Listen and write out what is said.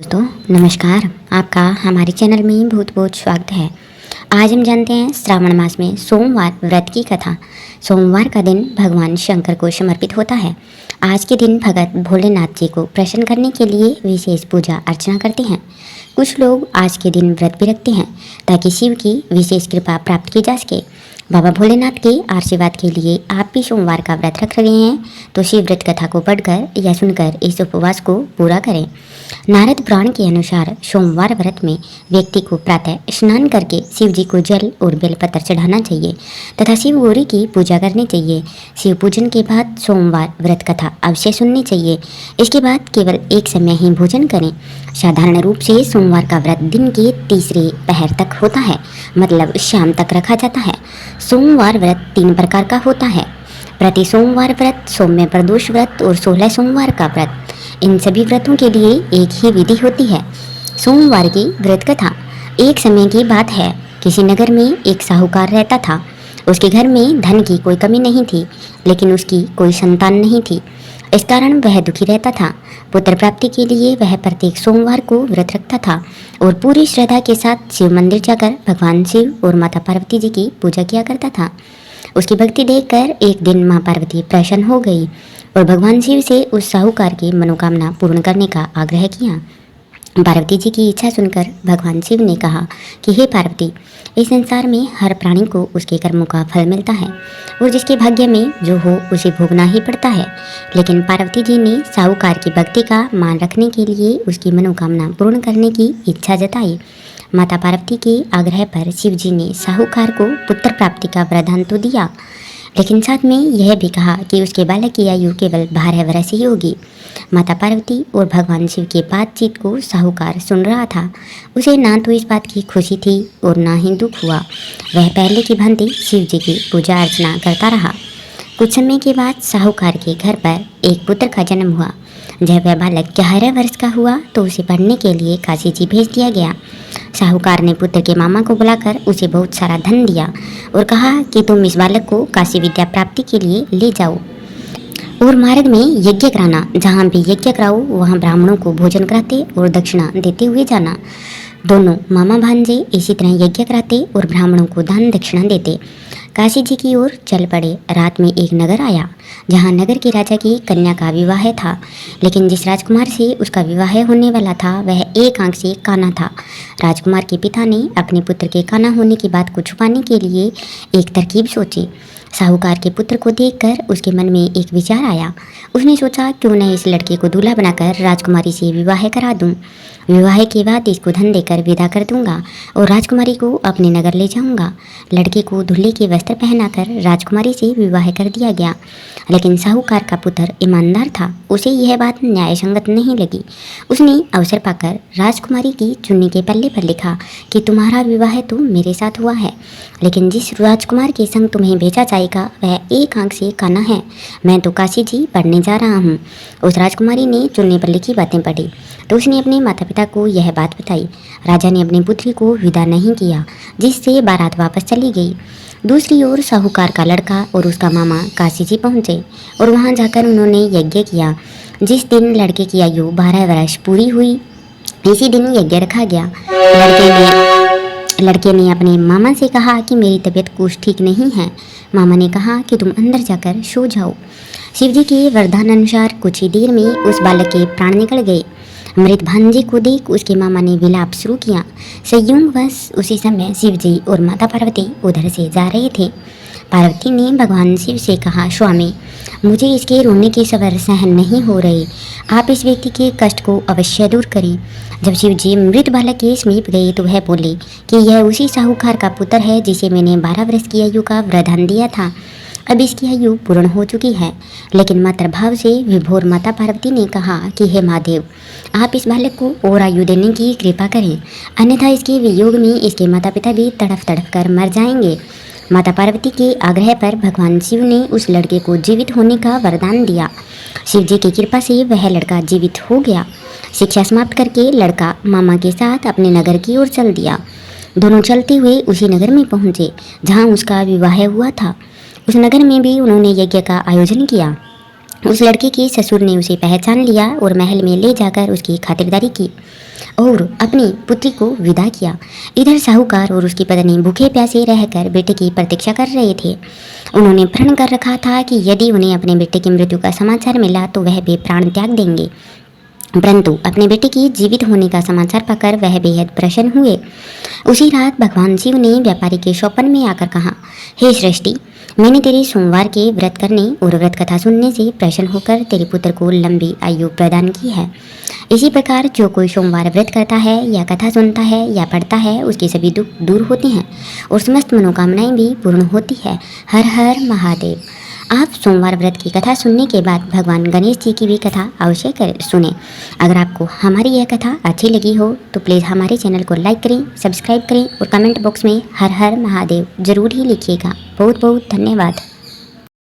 दोस्तों नमस्कार। आपका हमारे चैनल में बहुत बहुत स्वागत है। आज हम जानते हैं श्रावण मास में सोमवार व्रत की कथा। सोमवार का दिन भगवान शंकर को समर्पित होता है। आज के दिन भगत भोलेनाथ जी को प्रसन्न करने के लिए विशेष पूजा अर्चना करते हैं। कुछ लोग आज के दिन व्रत भी रखते हैं ताकि शिव की विशेष कृपा प्राप्त की जा सके। बाबा भोलेनाथ के आशीर्वाद के लिए आप भी सोमवार का व्रत रख रहे हैं तो शिव व्रत कथा को पढ़कर या सुनकर इस उपवास को पूरा करें। नारद पुराण के अनुसार सोमवार व्रत में व्यक्ति को प्रातः स्नान करके शिव जी को जल और बेलपत्र चढ़ाना चाहिए तथा शिव गौरी की पूजा करनी चाहिए। शिव पूजन के बाद सोमवार व्रत कथा अवश्य सुननी चाहिए। इसके बाद केवल एक समय ही भोजन करें। साधारण रूप से सोमवार का व्रत दिन के तीसरे पहर तक होता है, मतलब शाम तक रखा जाता है। सोमवार व्रत 3 प्रकार का होता है: प्रति सोमवार व्रत, सौम्य प्रदोष व्रत और 16 सोमवार का व्रत। इन सभी व्रतों के लिए एक ही विधि होती है। सोमवार की व्रत कथा। एक समय की बात है, किसी नगर में एक साहूकार रहता था। उसके घर में धन की कोई कमी नहीं थी, लेकिन उसकी कोई संतान नहीं थी। इस कारण वह दुखी रहता था। पुत्र प्राप्ति के लिए वह प्रत्येक सोमवार को व्रत रखता था और पूरी श्रद्धा के साथ शिव मंदिर जाकर भगवान शिव और माता पार्वती जी की पूजा किया करता था। उसकी भक्ति देखकर एक दिन माँ पार्वती प्रसन्न हो गई और भगवान शिव से उस साहूकार की मनोकामना पूर्ण करने का आग्रह किया। पार्वती जी की इच्छा सुनकर भगवान शिव ने कहा कि हे पार्वती, इस संसार में हर प्राणी को उसके कर्मों का फल मिलता है और जिसके भाग्य में जो हो उसे भोगना ही पड़ता है। लेकिन पार्वती जी ने साहूकार की भक्ति का मान रखने के लिए उसकी मनोकामना पूर्ण करने की इच्छा जताई। माता पार्वती के आग्रह पर शिव जी ने साहूकार को पुत्र प्राप्ति का वरदान तो दिया, लेकिन साथ में यह भी कहा कि उसके बालक की आयु केवल 12 वर्ष ही होगी। माता पार्वती और भगवान शिव के बातचीत को साहूकार सुन रहा था। उसे ना तो इस बात की खुशी थी और ना ही दुख हुआ। वह पहले की भांति शिव जी की पूजा अर्चना करता रहा। कुछ समय के बाद साहूकार के घर पर एक पुत्र का जन्म हुआ। जब वह बालक 11 वर्ष का हुआ तो उसे पढ़ने के लिए काशी जी भेज दिया गया। साहूकार ने पुत्र के मामा को बुलाकर उसे बहुत सारा धन दिया और कहा कि तुम इस बालक को काशी विद्या प्राप्ति के लिए ले जाओ और मार्ग में यज्ञ कराना। जहाँ भी यज्ञ कराओ वहाँ ब्राह्मणों को भोजन कराते और दक्षिणा देते हुए जाना। दोनों मामा भांजे इसी तरह यज्ञ कराते और ब्राह्मणों को दान दक्षिणा देते। काशी जी की ओर चल पड़े। रात में एक नगर आया जहाँ नगर के राजा की कन्या का विवाह था, लेकिन जिस राजकुमार से उसका विवाह होने वाला था वह एक आंख से काना था। राजकुमार के पिता ने अपने पुत्र के काना होने की बात को छुपाने के लिए एक तरकीब सोची। साहूकार के पुत्र को देखकर उसके मन में एक विचार आया। उसने सोचा, क्यों न इस लड़के को दूल्हा बनाकर राजकुमारी से विवाह करा दूं। विवाह के बाद इसको धन देकर विदा कर दूंगा और राजकुमारी को अपने नगर ले जाऊंगा। लड़के को दूल्हे के वस्त्र पहनाकर राजकुमारी से विवाह कर दिया गया, लेकिन साहूकार का पुत्र ईमानदार था। उसे यह बात न्याय संगत नहीं लगी। उसने अवसर पाकर राजकुमारी की चुन्नी के पल्ले पर लिखा कि तुम्हारा विवाह तो मेरे साथ हुआ है, लेकिन जिस राजकुमार के संग तुम्हें भेजा जाएगा वह एक आंख से काना है। मैं तो काशी जी पढ़ने जा रहा हूँ। उस राजकुमारी ने चुन्नी पर लिखी बातें पढ़ी तो उसने अपने माता पिता को यह बात बताई। राजा ने अपनी पुत्री को विदा नहीं किया, जिससे बारात वापस चली गई। दूसरी ओर साहूकार का लड़का और उसका मामा काशी जी पहुँचे और वहाँ जाकर उन्होंने यज्ञ किया। जिस दिन लड़के की आयु 12 वर्ष पूरी हुई, इसी दिन यज्ञ रखा गया। लड़के ने अपने मामा से कहा कि मेरी तबीयत कुछ ठीक नहीं है। मामा ने कहा कि तुम अंदर जाकर सो जाओ। शिव जी के वरदान अनुसार कुछ ही देर में उस बालक के प्राण निकल गए। मृत भांजे को देख उसके मामा ने विलाप शुरू किया। संयोगवश उसी समय शिव जी और माता पार्वती उधर से जा रहे थे। पार्वती ने भगवान शिव से कहा, स्वामी, मुझे इसके रोने की सबर सहन नहीं हो रही। आप इस व्यक्ति के कष्ट को अवश्य दूर करें। जब शिव जी मृत बालक के समीप गए तो वह बोले कि यह उसी साहूकार का पुत्र है जिसे मैंने 12 वर्ष की आयु का वरदान दिया था। अब इसकी आयु पूर्ण हो चुकी है। लेकिन मातृभाव से विभोर माता पार्वती ने कहा कि हे महादेव, आप इस बालक को और आयु देने की कृपा करें, अन्यथा इसके वियोग में इसके माता पिता भी तड़फ तड़फ कर मर जाएंगे। माता पार्वती के आग्रह पर भगवान शिव ने उस लड़के को जीवित होने का वरदान दिया। शिव जी की कृपा से वह लड़का जीवित हो गया। शिक्षा समाप्त करके लड़का मामा के साथ अपने नगर की ओर चल दिया। दोनों चलते हुए उसी नगर में पहुँचे जहाँ उसका विवाह हुआ था। उस नगर में भी उन्होंने यज्ञ का आयोजन किया। उस लड़के के ससुर ने उसे पहचान लिया और महल में ले जाकर उसकी खातिरदारी की और अपनी पुत्री को विदा किया। इधर साहूकार और उसकी पत्नी भूखे प्यासे रहकर बेटे की प्रतीक्षा कर रहे थे। उन्होंने प्रण कर रखा था कि यदि उन्हें अपने बेटे की मृत्यु का समाचार मिला तो वह भी प्राण त्याग देंगे, परंतु अपने बेटे की जीवित होने का समाचार पाकर वह बेहद प्रसन्न हुए। उसी रात भगवान शिव ने व्यापारी के स्वप्न में आकर कहा, हे सृष्टि, मैंने तेरे सोमवार के व्रत करने और व्रत कथा सुनने से प्रसन्न होकर तेरे पुत्र को लंबी आयु प्रदान की है। इसी प्रकार जो कोई सोमवार व्रत करता है या कथा सुनता है या पढ़ता है उसके सभी दुख दूर होते हैं और समस्त मनोकामनाएं भी पूर्ण होती है। हर हर महादेव। आप सोमवार व्रत की कथा सुनने के बाद भगवान गणेश जी की भी कथा अवश्य सुने। अगर आपको हमारी यह कथा अच्छी लगी हो तो प्लीज़ हमारे चैनल को लाइक करें, सब्सक्राइब करें और कमेंट बॉक्स में हर हर महादेव जरूर ही लिखिएगा। बहुत बहुत धन्यवाद।